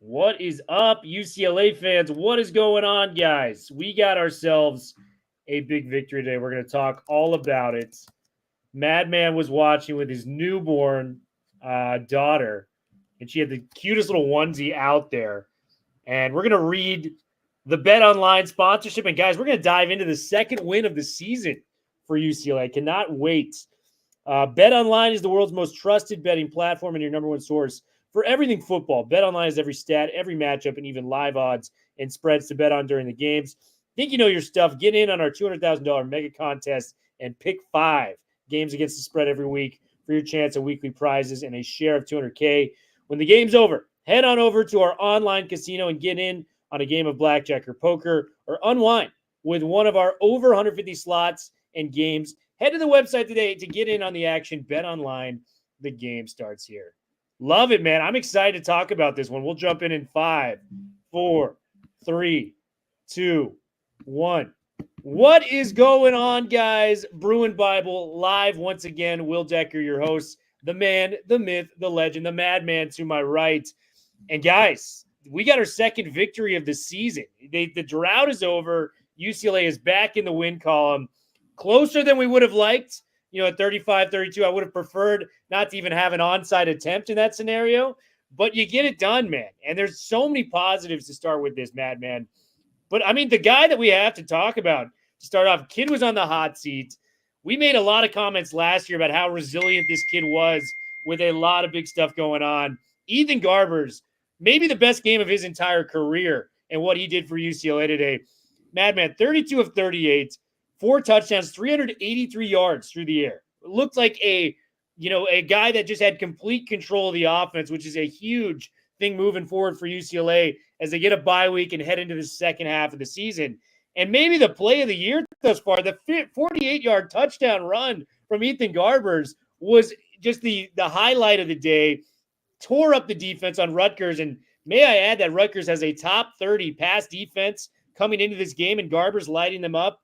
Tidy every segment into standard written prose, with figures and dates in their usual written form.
What is up, UCLA fans? What is going on, guys? We got ourselves a big victory today. We're going to talk all about it. Madman was watching with his newborn daughter, and she had the cutest little onesie out there. And we're going to read the Bet Online sponsorship. And, guys, we're going to dive into the second win of the season for UCLA. Cannot wait. Bet Online is the world's most trusted betting platform and your number one source for everything football. Bet Online has every stat, every matchup, and even live odds and spreads to bet on during the games. Think you know your stuff? Get in on our $200,000 mega contest and pick 5 games against the spread every week for your chance at weekly prizes and a share of $200K. When the game's over, head on over to our online casino and get in on a game of blackjack or poker, or unwind with one of our over 150 slots and games. Head to the website today to get in on the action. Bet Online. The game starts here. Love it, man. I'm excited to talk about this one. We'll jump in 5, 4, 3, 2, 1. What is going on, guys? Bruin Bible live once again. Will Decker, your host, the man, the myth, the legend, the madman to my right. And guys, we got our second victory of the season. The drought is over. UCLA is back in the win column. Closer than we would have liked. At 35-32, I would have preferred not to even have an onside attempt in that scenario. But you get it done, man. And there's so many positives to start with this, madman. But, I mean, the guy that we have to talk about to start off, kid was on the hot seat. We made a lot of comments last year about how resilient this kid was with a lot of big stuff going on. Ethan Garbers, maybe the best game of his entire career and what he did for UCLA today. Madman, 32 of 38. 4 touchdowns, 383 yards through the air. It looked like a guy that just had complete control of the offense, which is a huge thing moving forward for UCLA as they get a bye week and head into the second half of the season. And maybe the play of the year thus far, the 48-yard touchdown run from Ethan Garbers was just the highlight of the day. Tore up the defense on Rutgers. And may I add that Rutgers has a top 30 pass defense coming into this game, and Garbers lighting them up.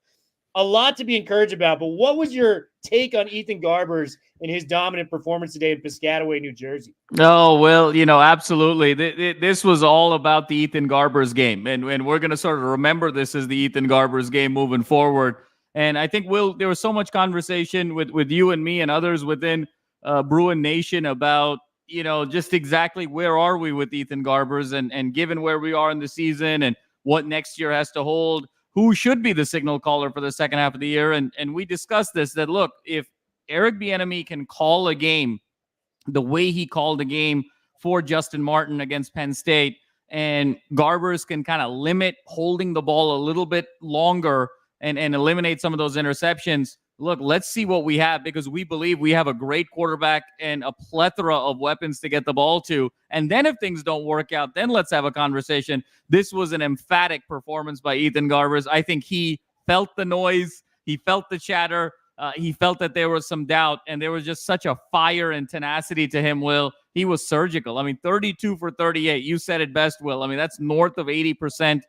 A lot to be encouraged about, but what was your take on Ethan Garbers and his dominant performance today in Piscataway, New Jersey? Oh, well, absolutely. This was all about the Ethan Garbers game, and we're going to sort of remember this as the Ethan Garbers game moving forward. And I think, Will, there was so much conversation with you and me and others within Bruin Nation about, just exactly where are we with Ethan Garbers and given where we are in the season and what next year has to hold, who should be the signal caller for the second half of the year. And we discussed this, that, look, if Eric Bieniemy can call a game the way he called a game for Justin Martin against Penn State, and Garbers can kind of limit holding the ball a little bit longer and eliminate some of those interceptions, look, let's see what we have, because we believe we have a great quarterback and a plethora of weapons to get the ball to. And then if things don't work out, then let's have a conversation. This was an emphatic performance by Ethan Garbers. I think he felt the noise. He felt the chatter. He felt that there was some doubt, and there was just such a fire and tenacity to him, Will. He was surgical. I mean, 32 for 38. You said it best, Will. I mean, that's north of 80%.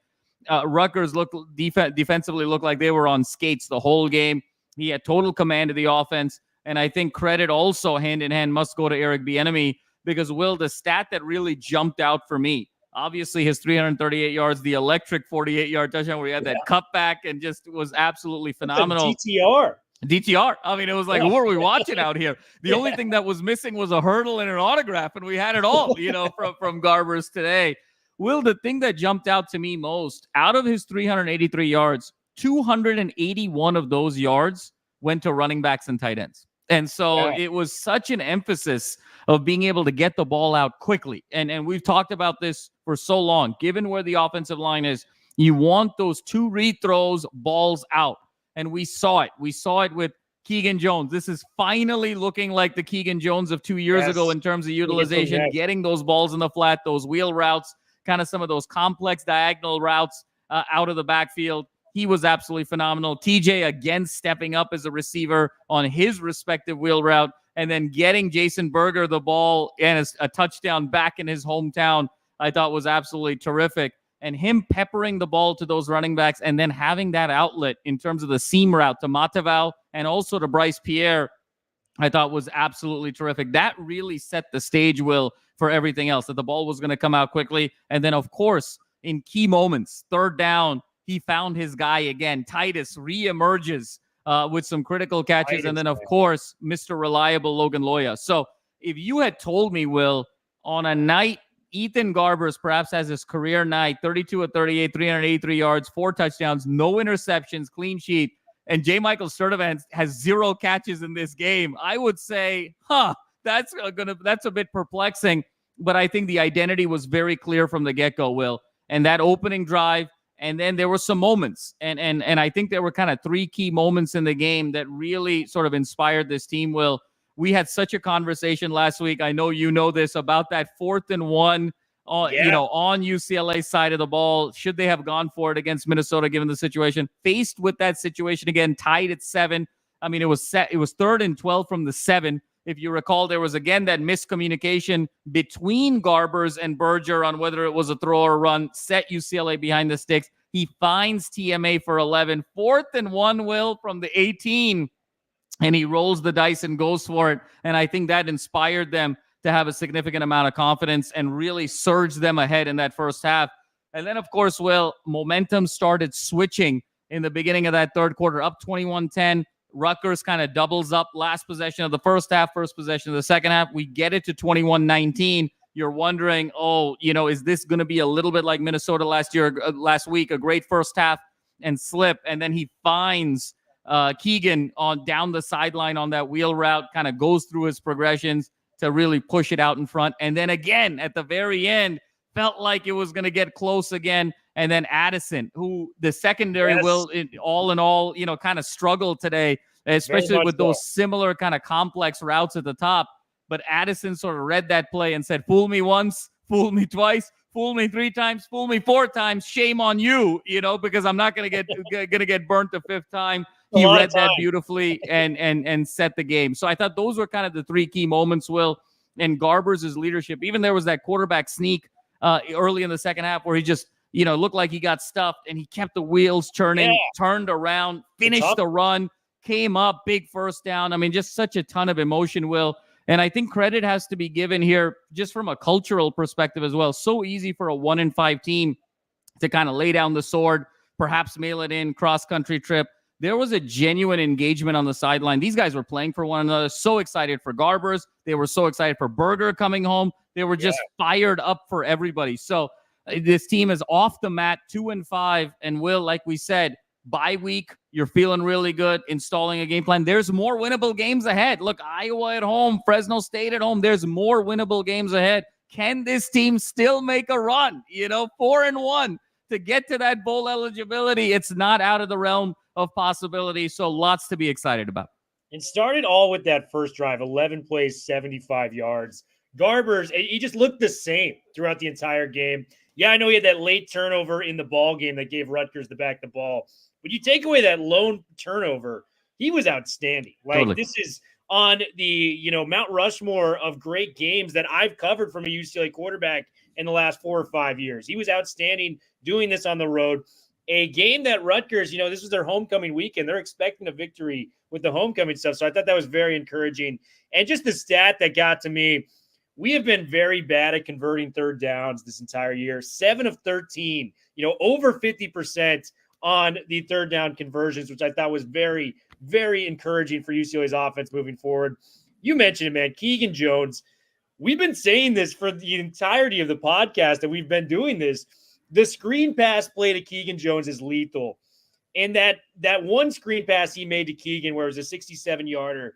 Rutgers defensively looked like they were on skates the whole game. He had total command of the offense. And I think credit also hand in hand must go to Eric Bieniemy, because, Will, the stat that really jumped out for me, obviously his 338 yards, the electric 48-yard touchdown where he had that cutback and just was absolutely phenomenal. DTR. I mean, it was like, who are we watching out here? The only thing that was missing was a hurdle and an autograph, and we had it all, from Garbers today. Will, the thing that jumped out to me most, out of his 383 yards, 281 of those yards went to running backs and tight ends. And so it was such an emphasis of being able to get the ball out quickly. And we've talked about this for so long. Given where the offensive line is, you want those 2 read throws, balls out. And we saw it. We saw it with Keegan Jones. This is finally looking like the Keegan Jones of 2 years ago in terms of utilization, getting those balls in the flat, those wheel routes, kind of some of those complex diagonal routes out of the backfield. He was absolutely phenomenal. TJ again stepping up as a receiver on his respective wheel route, and then getting Jason Berger the ball and a touchdown back in his hometown, I thought was absolutely terrific. And him peppering the ball to those running backs and then having that outlet in terms of the seam route to Mataval and also to Bryce Pierre I thought was absolutely terrific. That really set the stage, Will, for everything else, that the ball was going to come out quickly. And then, of course, in key moments, third down, he found his guy again. Titus reemerges with some critical catches. And then, of course, Mr. Reliable Logan Loya. So if you had told me, Will, on a night Ethan Garbers perhaps has his career night, 32 of 38, 383 yards, 4 touchdowns, no interceptions, clean sheet, and J. Michael Sturdivant has 0 catches in this game, I would say, that's a bit perplexing. But I think the identity was very clear from the get-go, Will. And that opening drive, and then there were some moments. And I think there were kind of 3 key moments in the game that really sort of inspired this team, Will. We had such a conversation last week. I know you know this about that 4th and 1 on UCLA side of the ball. Should they have gone for it against Minnesota, given the situation? Faced with that situation again, tied at 7. I mean, it was 3rd and 12 from the 7. If you recall, there was again that miscommunication between Garbers and Berger on whether it was a throw or a run, set UCLA behind the sticks. He finds TMA for 11. 4th and 1, Will, from the 18. And he rolls the dice and goes for it. And I think that inspired them to have a significant amount of confidence and really surge them ahead in that first half. And then, of course, Will, momentum started switching in the beginning of that third quarter, up 21-10. Rutgers kind of doubles up last possession of the first half, first possession of the second half. We get it to 21-19. You're wondering, is this going to be a little bit like Minnesota last week, a great first half and slip. And then he finds Keegan on down the sideline on that wheel route, kind of goes through his progressions to really push it out in front. And then again, at the very end, felt like it was going to get close again. And then Addison, who the secondary all in all, kind of struggled today, especially with those similar kind of complex routes at the top. But Addison sort of read that play and said, fool me once, fool me twice, fool me 3 times, fool me 4 times. Shame on you, because I'm not going to get burnt the 5th time. He read that beautifully and set the game. So I thought those were kind of the 3 key moments, Will, and Garbers' leadership. Even there was that quarterback sneak early in the second half where he just, looked like he got stuffed and he kept the wheels turning, turned around, finished the run, came up, big first down. I mean, just such a ton of emotion, Will. And I think credit has to be given here just from a cultural perspective as well. So easy for a 1-5 team to kind of lay down the sword, perhaps mail it in, cross-country trip. There was a genuine engagement on the sideline. These guys were playing for one another, so excited for Garbers. They were so excited for Berger coming home. They were just fired up for everybody. So this team is off the mat, 2-5. And Will, like we said, bye week, you're feeling really good, installing a game plan. There's more winnable games ahead. Look, Iowa at home, Fresno State at home. There's more winnable games ahead. Can this team still make a run? 4-1 to get to that bowl eligibility. It's not out of the realm of possibility. So lots to be excited about. And started all with that first drive, 11 plays, 75 yards. Garbers, he just looked the same throughout the entire game. Yeah, I know he had that late turnover in the ball game that gave Rutgers the back the ball. But you take away that lone turnover, he was outstanding. This is on the, Mount Rushmore of great games that I've covered from a UCLA quarterback in the last 4 or 5 years. He was outstanding doing this on the road. A game that Rutgers, this was their homecoming weekend. They're expecting a victory with the homecoming stuff. So I thought that was very encouraging. And just the stat that got to me, we have been very bad at converting third downs this entire year. 7 of 13, over 50% on the third down conversions, which I thought was very, very encouraging for UCLA's offense moving forward. You mentioned it, man. Keegan Jones. We've been saying this for the entirety of the podcast, and we've been doing this. The screen pass play to Keegan Jones is lethal. And that one screen pass he made to Keegan where it was a 67-yarder,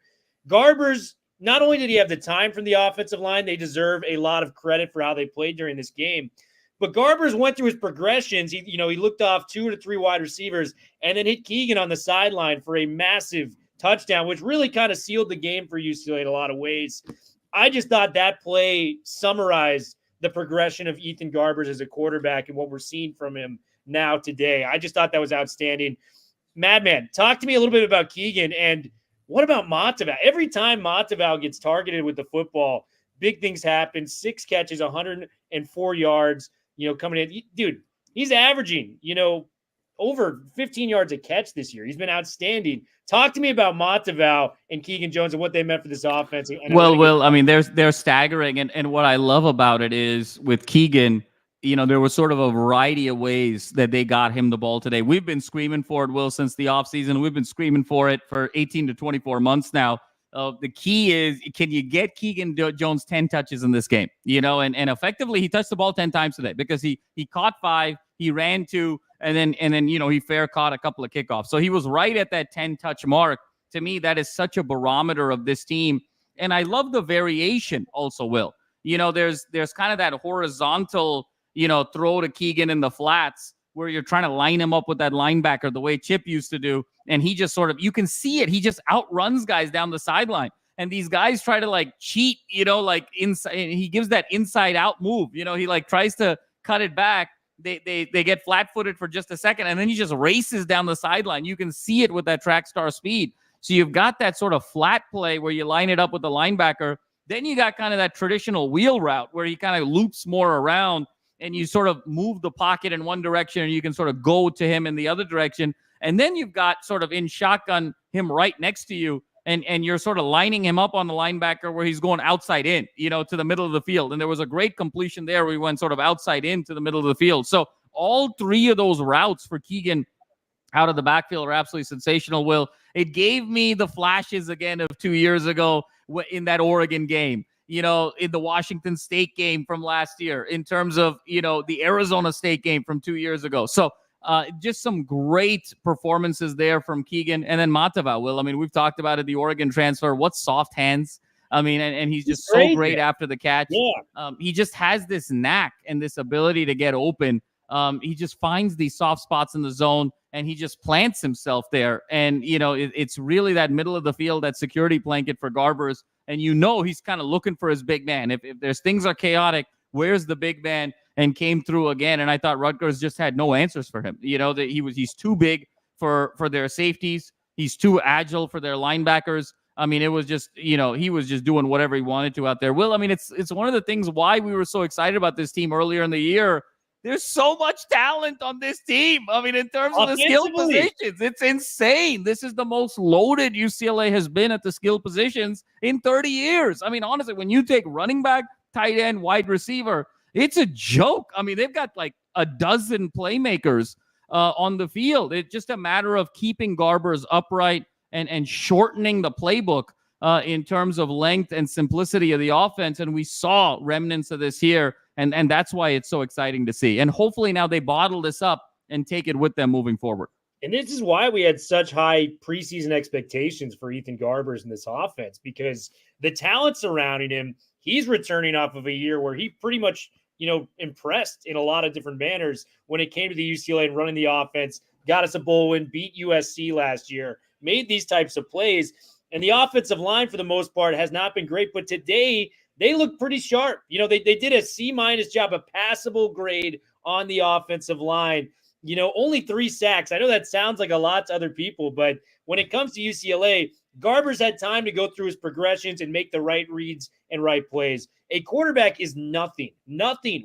Garbers, not only did he have the time from the offensive line, they deserve a lot of credit for how they played during this game. But Garbers went through his progressions. He looked off 2 to 3 wide receivers and then hit Keegan on the sideline for a massive touchdown, which really kind of sealed the game for UCLA in a lot of ways. I just thought that play summarized the progression of Ethan Garbers as a quarterback and what we're seeing from him now today. I just thought that was outstanding. Madman, talk to me a little bit about Keegan and what about Monteval? Every time Monteval gets targeted with the football, big things happen. 6 catches, 104 yards, coming in. Dude, he's averaging, over 15 yards a catch this year. He's been outstanding. Talk to me about Matavao and Keegan Jones and what they meant for this offense. Well, I mean, they're staggering, and what I love about it is with Keegan, there was sort of a variety of ways that they got him the ball today. We've been screaming for it, Will, since the offseason. We've been screaming for it for 18 to 24 months now. The key is, can you get Keegan Jones 10 touches in this game? And effectively he touched the ball 10 times today because he caught 5, he ran 2, and then he fair caught a couple of kickoffs. So he was right at that 10 touch mark. To me, that is such a barometer of this team. And I love the variation also, Will. There's kind of that horizontal, throw to Keegan in the flats where you're trying to line him up with that linebacker the way Chip used to do. And he just sort of, you can see it. He just outruns guys down the sideline. And these guys try to like cheat, like inside. He gives that inside out move. He like tries to cut it back. They get flat footed for just a second. And then he just races down the sideline. You can see it with that track star speed. So you've got that sort of flat play where you line it up with the linebacker. Then you got kind of that traditional wheel route where he kind of loops more around and you sort of move the pocket in one direction and you can sort of go to him in the other direction. And then you've got sort of in shotgun him right next to you and you're sort of lining him up on the linebacker where he's going outside in, to the middle of the field. And there was a great completion there where he went sort of outside in to the middle of the field. So all 3 of those routes for Keegan out of the backfield are absolutely sensational, Will. It gave me the flashes again of 2 years ago in that Oregon game, in the Washington State game from last year, in terms of, the Arizona State game from 2 years ago. So just some great performances there from Keegan. And then Matavao, Will. I mean, we've talked about it, the Oregon transfer. What soft hands. I mean, and he's just so great after the catch. Yeah. He just has this knack and this ability to get open. He just finds these soft spots in the zone and he just plants himself there. And, it's really that middle of the field, that security blanket for Garbers. And he's kind of looking for his big man. If there's things are chaotic, where's the big man? And came through again. And I thought Rutgers just had no answers for him. That he's too big for their safeties. He's too agile for their linebackers. I mean, it was just, he was just doing whatever he wanted to out there. Will, I mean, it's one of the things why we were so excited about this team earlier in the year. There's so much talent on this team. I mean, in terms of the skill positions, it's insane. This is the most loaded UCLA has been at the skill positions in 30 years. I mean, honestly, when you take running back, tight end, wide receiver, it's a joke. I mean, they've got like a dozen playmakers on the field. It's just a matter of keeping Garbers upright and shortening the playbook in terms of length and simplicity of the offense. And we saw remnants of this here. And that's why it's so exciting to see. And hopefully now they bottle this up and take it with them moving forward. And this is why we had such high preseason expectations for Ethan Garbers in this offense, because the talent surrounding him, he's returning off of a year where he pretty much, impressed in a lot of different manners when it came to the UCLA and running the offense, got us a bowl win, beat USC last year, made these types of plays. And the offensive line, for the most part, has not been great. But today, they look pretty sharp. They did a C- job, a passable grade on the offensive line. Only 3 sacks. I know that sounds like a lot to other people, but when it comes to UCLA, Garbers had time to go through his progressions and make the right reads and right plays. A quarterback is nothing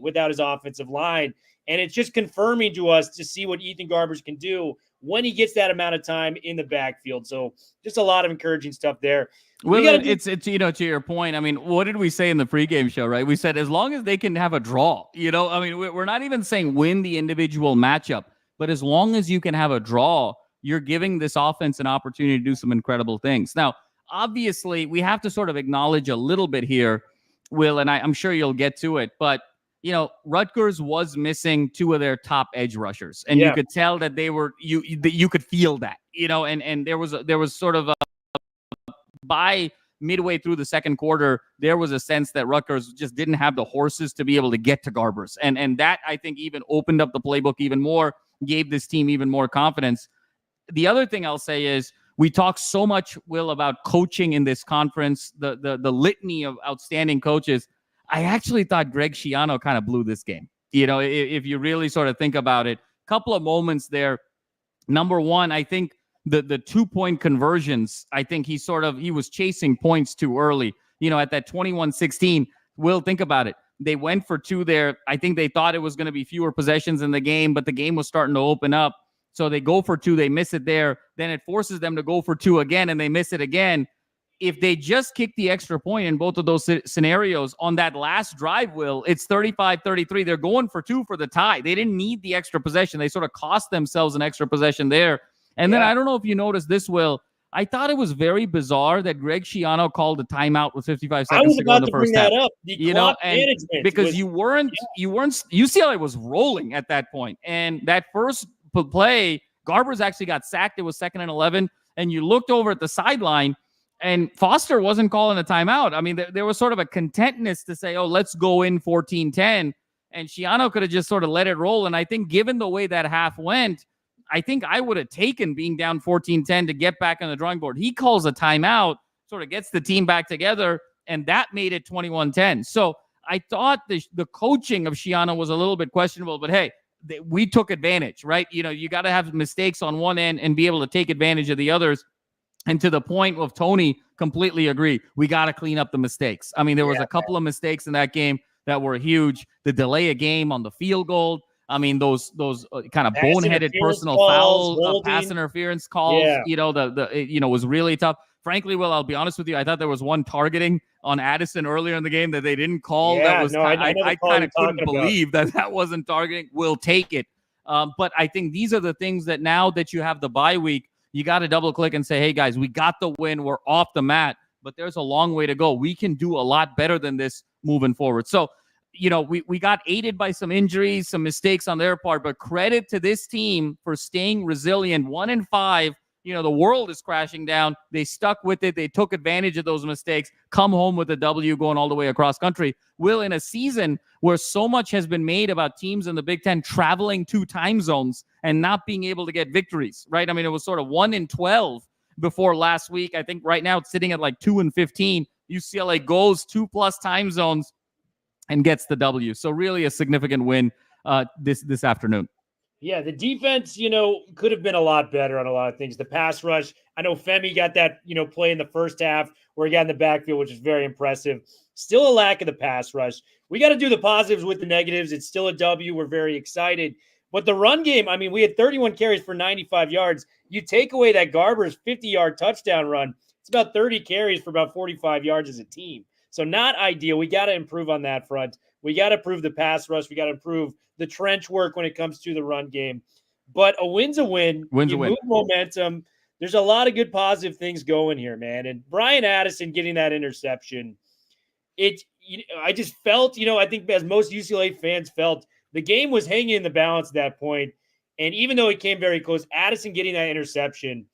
without his offensive line. And it's just confirming to us to see what Ethan Garbers can do when he gets that amount of time in the backfield. So just a lot of encouraging stuff there. Well, it's to your point. I mean, what did we say in the pregame show, right? We said as long as they can have a draw, I mean, we're not even saying win the individual matchup, but as long as you can have a draw, you're giving this offense an opportunity to do some incredible things. Now, obviously, we have to sort of acknowledge a little bit here, Will, and I'm sure you'll get to it, but Rutgers was missing 2 of their top edge rushers, and you could tell that they were you could feel that, and there was sort of by midway through the second quarter, there was a sense that Rutgers just didn't have the horses to be able to get to Garbers, and that I think even opened up the playbook even more, gave this team even more confidence. The other thing I'll say is we talk so much, Will, about coaching in this conference, the litany of outstanding coaches. I actually thought Greg Schiano kind of blew this game. If you really sort of think about it, a couple of moments there. Number one, I think the 2-point conversions, I think he was chasing points too early. At that 21-16, Will, think about it. They went for 2 there. I think they thought it was going to be fewer possessions in the game, but the game was starting to open up. So they go for 2, they miss it there. Then it forces them to go for 2 again, and they miss it again. If they just kick the extra point in both of those scenarios on that last drive, it's 35-33. They're going for 2 for the tie. They didn't need the extra possession. They sort of cost themselves an extra possession there. And then I don't know if you noticed this, Will. I thought it was very bizarre that Greg Schiano called a timeout with 55 seconds to go in the first half. You know, and because UCLA was rolling at that point. And that first play, Garbers actually got sacked. It was 2nd and 11. And you looked over at the sideline, and Foster wasn't calling a timeout. I mean, there was sort of a contentness to say, oh, let's go in 14-10. And Schiano could have just sort of let it roll. And I think given the way that half went, I think I would have taken being down 14-10 to get back on the drawing board. He calls a timeout, sort of gets the team back together, and that made it 21-10. So I thought the coaching of Schiano was a little bit questionable, but hey, we took advantage, right? You know, you got to have mistakes on one end and be able to take advantage of the others. And to the point of Tony, completely agree. We got to clean up the mistakes. I mean, there was a couple of mistakes in that game that were huge. The delay a game on the field goal. I mean, those kind of boneheaded personal foul, pass interference calls. Yeah. You know, the was really tough. Frankly, Will, I'll be honest with you. I thought there was one targeting on Addison earlier in the game that they didn't call. Yeah, that was I kind of couldn't believe that wasn't targeting. We'll take it. But I think these are the things that now that you have the bye week, you got to double click and say, hey, guys, we got the win. We're off the mat, but there's a long way to go. We can do a lot better than this moving forward. So, you know, we got aided by some injuries, some mistakes on their part, but credit to this team for staying resilient. 1-5, you know, the world is crashing down. They stuck with it. They took advantage of those mistakes, come home with a W going all the way across country. Will, in a season where so much has been made about teams in the Big Ten traveling 2 time zones and not being able to get victories, right? I mean, it was sort of 1-12 before last week. I think right now it's sitting at like 2-15. UCLA goes 2+ time zones and gets the W. So really a significant win this afternoon. Yeah, the defense, you know, could have been a lot better on a lot of things. The pass rush, I know Femi got that, you know, play in the first half where he got in the backfield, which is very impressive. Still a lack of the pass rush. We got to do the positives with the negatives. It's still a W. We're very excited. But the run game, I mean, we had 31 carries for 95 yards. You take away that Garber's 50-yard touchdown run, it's about 30 carries for about 45 yards as a team. So not ideal. We got to improve on that front. We got to improve the pass rush. We got to improve the trench work when it comes to the run game. But a win's a win. Win's a win. Move momentum. There's a lot of good positive things going here, man. And Brian Addison getting that interception, I just felt, you know, I think as most UCLA fans felt, the game was hanging in the balance at that point. And even though it came very close, Addison getting that interception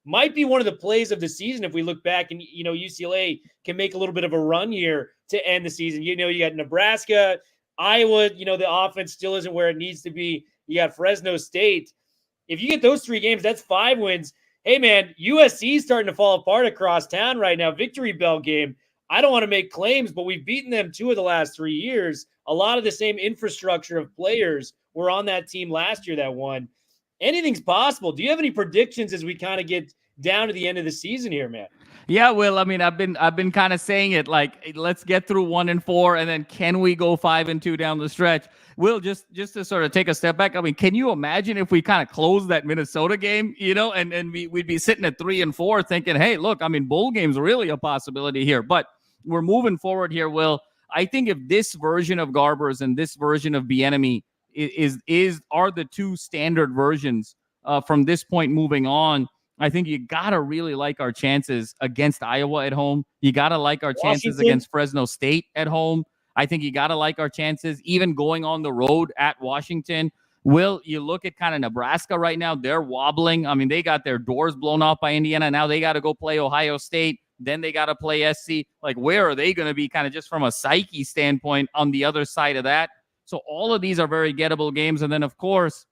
might be one of the plays of the season if we look back and, you know, UCLA can make a little bit of a run here to end the season. You know, you got Nebraska, Iowa, you know, the offense still isn't where it needs to be. You got Fresno State. If you get those 3 games, that's 5 wins. Hey, man, USC is starting to fall apart across town right now. Victory Bell game. I don't want to make claims, but we've beaten them 2 of the last 3 years. A lot of the same infrastructure of players were on that team last year that won. Anything's possible. Do you have any predictions as we kind of get down to the end of the season here, man? Yeah, Will. I mean, I've been kind of saying it like, let's get through 1-4, and then can we go 5-2 down the stretch? Will, just to sort of take a step back. I mean, can you imagine if we kind of close that Minnesota game, you know, and we'd be sitting at 3-4, thinking, hey, look, I mean, bowl game's really a possibility here. But we're moving forward here, Will. I think if this version of Garbers and this version of Bieniemy are the 2 standard versions from this point moving on, I think you got to really like our chances against Iowa at home. You got to like our chances against Fresno State at home. I think you got to like our chances even going on the road at Washington. Will, you look at kind of Nebraska right now, they're wobbling. I mean, they got their doors blown off by Indiana. Now they got to go play Ohio State. Then they got to play SC. Like, where are they going to be kind of just from a psyche standpoint on the other side of that? So all of these are very gettable games. And then, of course,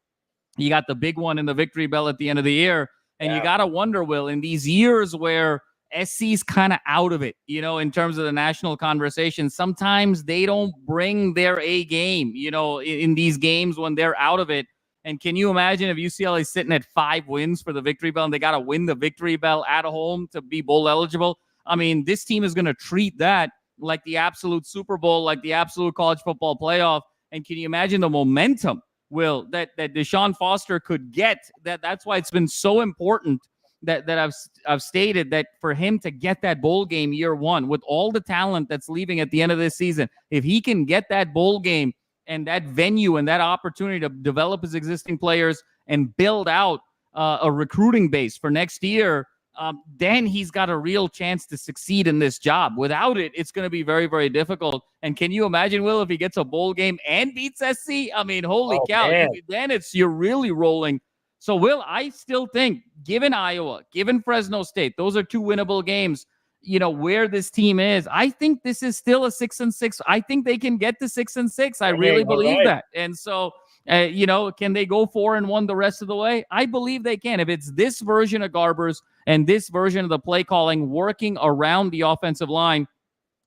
you got the big one in the Victory Bell at the end of the year. And you got to wonder, Will, in these years where SC's kind of out of it, you know, in terms of the national conversation, sometimes they don't bring their A game, you know, in these games when they're out of it. And can you imagine if UCLA is sitting at 5 wins for the Victory Bell and they got to win the Victory Bell at home to be bowl eligible? I mean, this team is going to treat that like the absolute Super Bowl, like the absolute college football playoff. And can you imagine the momentum Will, that Deshaun Foster could get. That's why it's been so important that I've stated that for him to get that bowl game year one with all the talent that's leaving at the end of this season, if he can get that bowl game and that venue and that opportunity to develop his existing players and build out a recruiting base for next year, then he's got a real chance to succeed in this job. Without it, it's going to be very, very difficult. And can you imagine, Will, if he gets a bowl game and beats SC? I mean, holy cow. Man. Then you're really rolling. So, Will, I still think, given Iowa, given Fresno State, those are two winnable games, where this team is. I think this is still a 6-6. I think they can get to 6-6. I really believe that. And so, can they go 4-1 the rest of the way? I believe they can. If it's this version of Garbers and this version of the play calling working around the offensive line,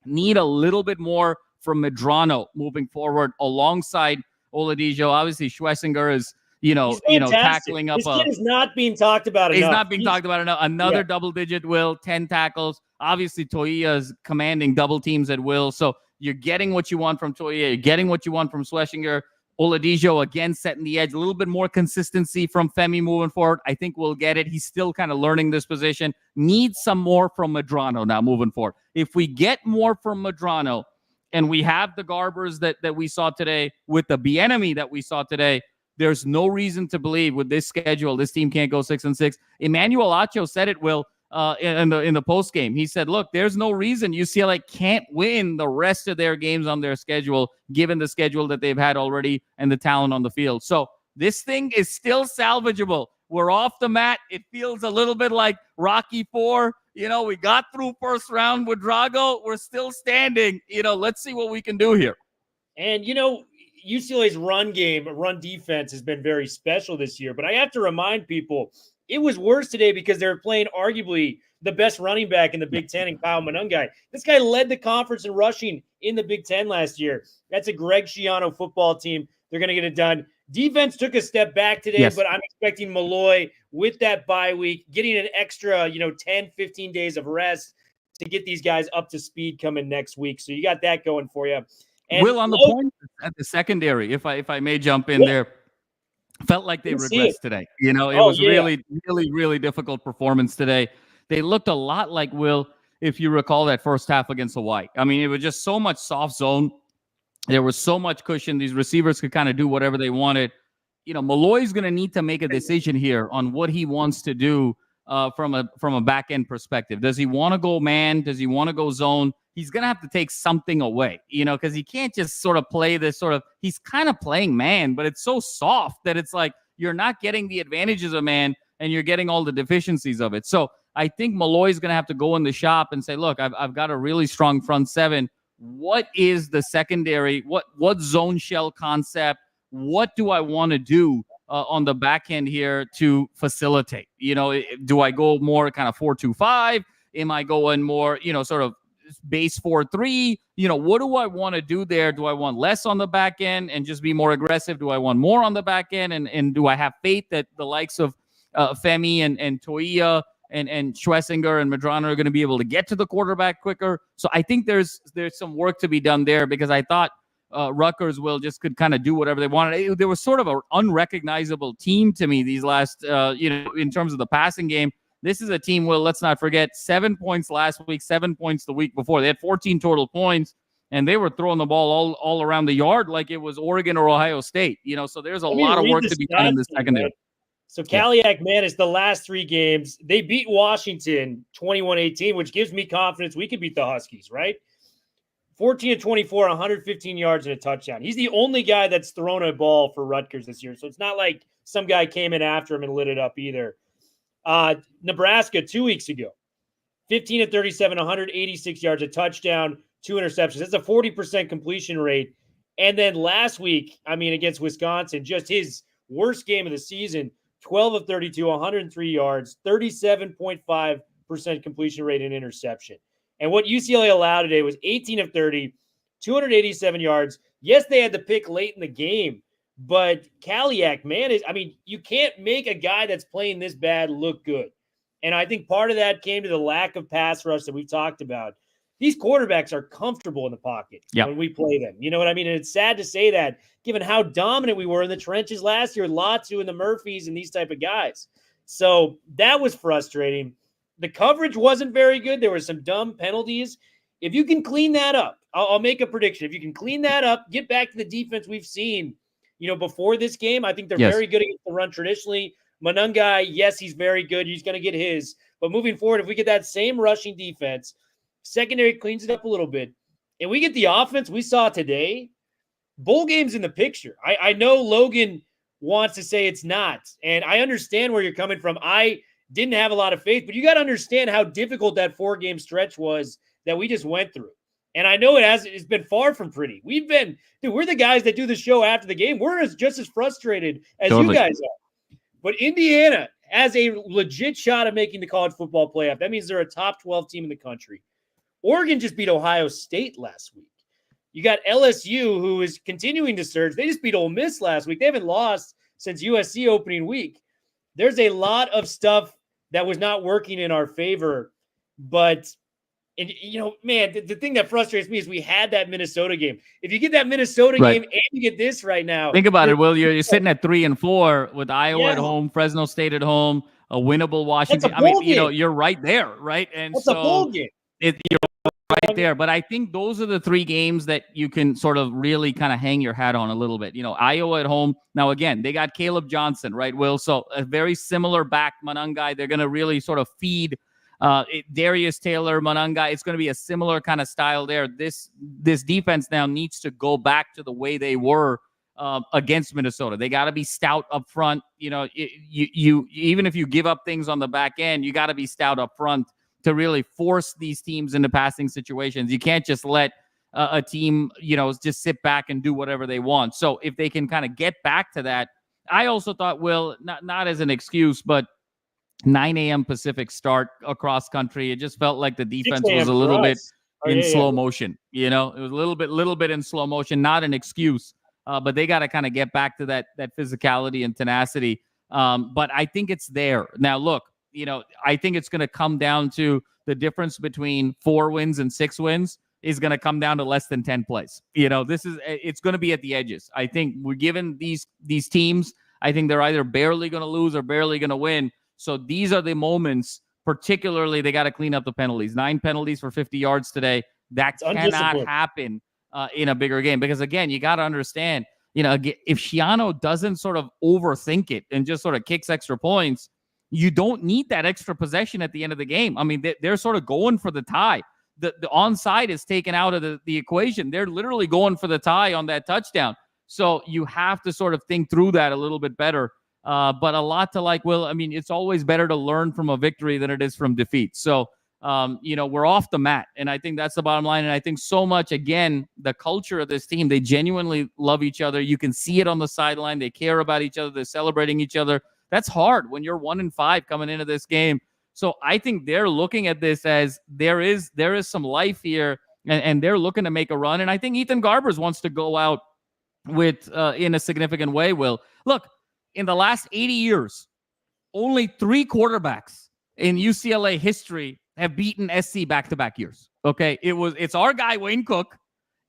need a little bit more from Medrano moving forward alongside Oladipo. Obviously, Schlesinger is, tackling up. This kid is not being talked about enough. He's not being talked about enough. Another double-digit will, 10 tackles. Obviously, Toia is commanding double teams at will. So you're getting what you want from Toia. You're getting what you want from Schlesinger. Oladipo, again, setting the edge. A little bit more consistency from Femi moving forward. I think we'll get it. He's still kind of learning this position. Needs some more from Medrano now moving forward. If we get more from Medrano and we have the Garbers that we saw today with the Bieniemy that we saw today, there's no reason to believe with this schedule, this team can't go 6-6. Emmanuel Acho said it, Will, in the post game. He said, look, there's no reason UCLA can't win the rest of their games on their schedule, given the schedule that they've had already and the talent on the field. So this thing is still salvageable. We're off the mat. It feels a little bit like Rocky IV. We got through first round with Drago. We're still standing. Let's see what we can do here. And, UCLA's run defense has been very special this year. But I have to remind people, it was worse today because they were playing arguably the best running back in the Big Ten in Kyle Monungai. This guy led the conference in rushing in the Big Ten last year. That's a Greg Schiano football team. They're going to get it done. Defense took a step back today, but I'm expecting Malloy with that bye week, getting an extra, 10, 15 days of rest to get these guys up to speed coming next week. So you got that going for you. And Will, on the point at the secondary, if I may jump in there, felt like they regressed today. It was really, really, really difficult performance today. They looked a lot like, Will, if you recall that first half against Hawaii. I mean, it was just so much soft zone. There was so much cushion. These receivers could kind of do whatever they wanted. Malloy's going to need to make a decision here on what he wants to do from a back end perspective. Does he want to go man? Does he want to go zone? He's going to have to take something away, because he can't just sort of play this he's kind of playing man, but it's so soft that it's like you're not getting the advantages of man and you're getting all the deficiencies of it. So I think Malloy's going to have to go in the shop and say, look, I've got a really strong front seven. What is the secondary? What zone shell concept? What do I want to do on the back end here to facilitate? Do I go more kind of 4-2-5? Am I going more, sort of base 4-3? What do I want to do there? Do I want less on the back end and just be more aggressive? Do I want more on the back end? And do I have faith that the likes of Femi and Toia and Schlesinger and Medrano are going to be able to get to the quarterback quicker? So I think there's some work to be done there, because I thought Rutgers could kind of do whatever they wanted. There was sort of an unrecognizable team to me these last, in terms of the passing game. This is a team, Will, let's not forget, 7 points last week, 7 points the week before. They had 14 total points, and they were throwing the ball all around the yard like it was Oregon or Ohio State. So there's a lot of work to be done in the secondary. So Kaliak, man, is the last three games. They beat Washington 21-18, which gives me confidence we could beat the Huskies, right? 14-24, 115 yards and a touchdown. He's the only guy that's thrown a ball for Rutgers this year. So it's not like some guy came in after him and lit it up either. Nebraska 2 weeks ago, 15-37, 186 yards, a touchdown, 2 interceptions. That's a 40% completion rate. And then last week, against Wisconsin, just his worst game of the season, 12-32, 103 yards, 37.5% completion rate and interception. And what UCLA allowed today was 18-30, 287 yards. Yes, they had the pick late in the game, but Kaliak, man, you can't make a guy that's playing this bad look good. And I think part of that came to the lack of pass rush that we talked about. these quarterbacks are comfortable in the pocket when we play them. You know what I mean? And it's sad to say that given how dominant we were in the trenches last year, Latu and the Murphys and these type of guys. So that was frustrating. The coverage wasn't very good. There were some dumb penalties. If you can clean that up, I'll make a prediction. If you can clean that up, get back to the defense we've seen, before this game. I think they're very good against the run traditionally. Manungai, yes, he's very good. He's going to get his. But moving forward, if we get that same rushing defense, secondary cleans it up a little bit, and we get the offense we saw today, bowl game's in the picture. I know Logan wants to say it's not, and I understand where you're coming from. I didn't have a lot of faith, but you got to understand how difficult that 4-game stretch was that we just went through. And I know it's been far from pretty. We're the guys that do the show after the game. We're just as frustrated as you guys are. But Indiana has a legit shot at making the college football playoff. That means they're a top 12 team in the country. Oregon just beat Ohio State last week. You got LSU, who is continuing to surge. They just beat Ole Miss last week. They haven't lost since USC opening week. There's a lot of stuff that was not working in our favor. But, man, the thing that frustrates me is we had that Minnesota game. If you get that Minnesota game and you get this right now. Think about it, Will. You're sitting at 3-4 with Iowa at home, Fresno State at home, a winnable Washington. You're right there, right? And that's a bowl game. You're right there. But I think those are the 3 games that you can sort of really kind of hang your hat on a little bit. Iowa at home. Now, again, they got Caleb Johnson, right, Will? So a very similar back Manungai. They're going to really sort of feed Darius Taylor, Manungai. It's going to be a similar kind of style there. This defense now needs to go back to the way they were against Minnesota. They got to be stout up front. You even if you give up things on the back end, you got to be stout up front to really force these teams into passing situations. You can't just let a team, just sit back and do whatever they want. So if they can kind of get back to that, I also thought, Will, not as an excuse, but 9 a.m. Pacific start across country. It just felt like the defense was a little bit in slow motion. It was a little bit in slow motion, not an excuse, but they got to kind of get back to that physicality and tenacity. But I think it's there. Now, look, I think it's going to come down to the difference between 4 wins and 6 wins is going to come down to less than 10 plays. It's going to be at the edges. I think we're given these teams, I think they're either barely going to lose or barely going to win. So these are the moments, particularly they got to clean up the penalties. 9 penalties for 50 yards today. That cannot happen in a bigger game because, again, you got to understand, if Schiano doesn't sort of overthink it and just sort of kicks extra points, you don't need that extra possession at the end of the game. I mean, they're sort of going for the tie. The onside is taken out of the equation. They're literally going for the tie on that touchdown. So you have to sort of think through that a little bit better. But a lot to like, Will, I mean, it's always better to learn from a victory than it is from defeat. So, we're off the mat. And I think that's the bottom line. And I think so much, again, the culture of this team, they genuinely love each other. You can see it on the sideline. They care about each other. They're celebrating each other. That's hard when you're 1-5 coming into this game. So I think they're looking at this as there is some life here, and they're looking to make a run. And I think Ethan Garbers wants to go out with in a significant way. Will, look, in the last 80 years, only 3 quarterbacks in UCLA history have beaten SC back-to-back years. Okay, it's our guy Wayne Cook,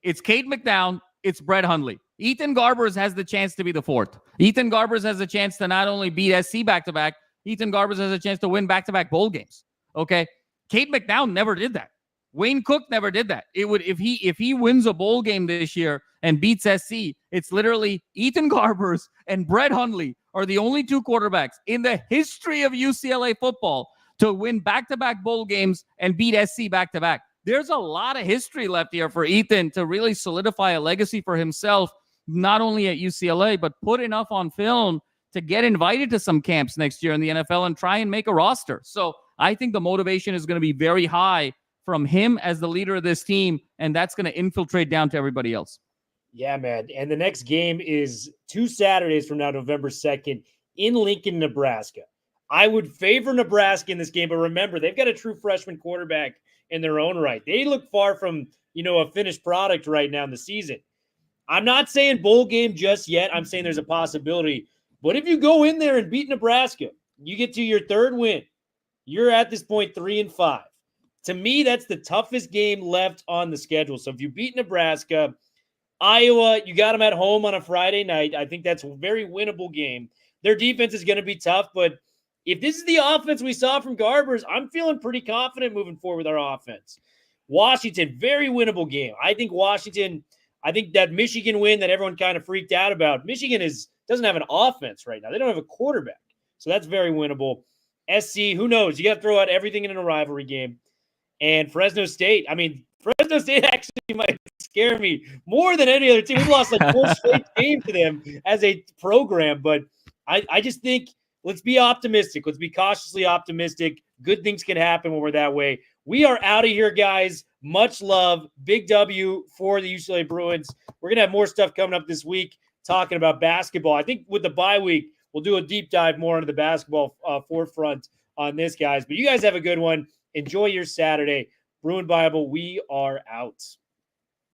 it's Cade McNown, it's Brett Hundley. Ethan Garbers has the chance to be the 4th. Ethan Garbers has a chance to not only beat SC back-to-back, Ethan Garbers has a chance to win back-to-back bowl games. Okay? Cade McNown never did that. Wayne Cook never did that. It would if he wins a bowl game this year and beats SC, it's literally Ethan Garbers and Brett Hundley are the only 2 quarterbacks in the history of UCLA football to win back-to-back bowl games and beat SC back-to-back. There's a lot of history left here for Ethan to really solidify a legacy for himself, not only at UCLA, but put enough on film to get invited to some camps next year in the NFL and try and make a roster. So I think the motivation is going to be very high from him as the leader of this team, and that's going to infiltrate down to everybody else. Yeah, man. And the next game is 2 Saturdays from now, November 2nd, in Lincoln, Nebraska. I would favor Nebraska in this game, but remember, they've got a true freshman quarterback in their own right. They look far from, a finished product right now in the season. I'm not saying bowl game just yet. I'm saying there's a possibility. But if you go in there and beat Nebraska, you get to your 3rd win. You're at this point 3-5. To me, that's the toughest game left on the schedule. So if you beat Nebraska, Iowa, you got them at home on a Friday night. I think that's a very winnable game. Their defense is going to be tough, but if this is the offense we saw from Garbers, I'm feeling pretty confident moving forward with our offense. Washington, very winnable game. I think that Michigan win that everyone kind of freaked out about, Michigan doesn't have an offense right now. They don't have a quarterback. So that's very winnable. SC, who knows? You got to throw out everything in a rivalry game. And Fresno State, Fresno State actually might scare me more than any other team. We've lost like 4 straight games to them as a program, but I just think let's be optimistic. Let's be cautiously optimistic. Good things can happen when we're that way. We are out of here, guys. Much love. Big W for the UCLA Bruins. We're going to have more stuff coming up this week talking about basketball. I think with the bye week, we'll do a deep dive more into the basketball forefront on this, guys. But you guys have a good one. Enjoy your Saturday. Bruin Bible, we are out.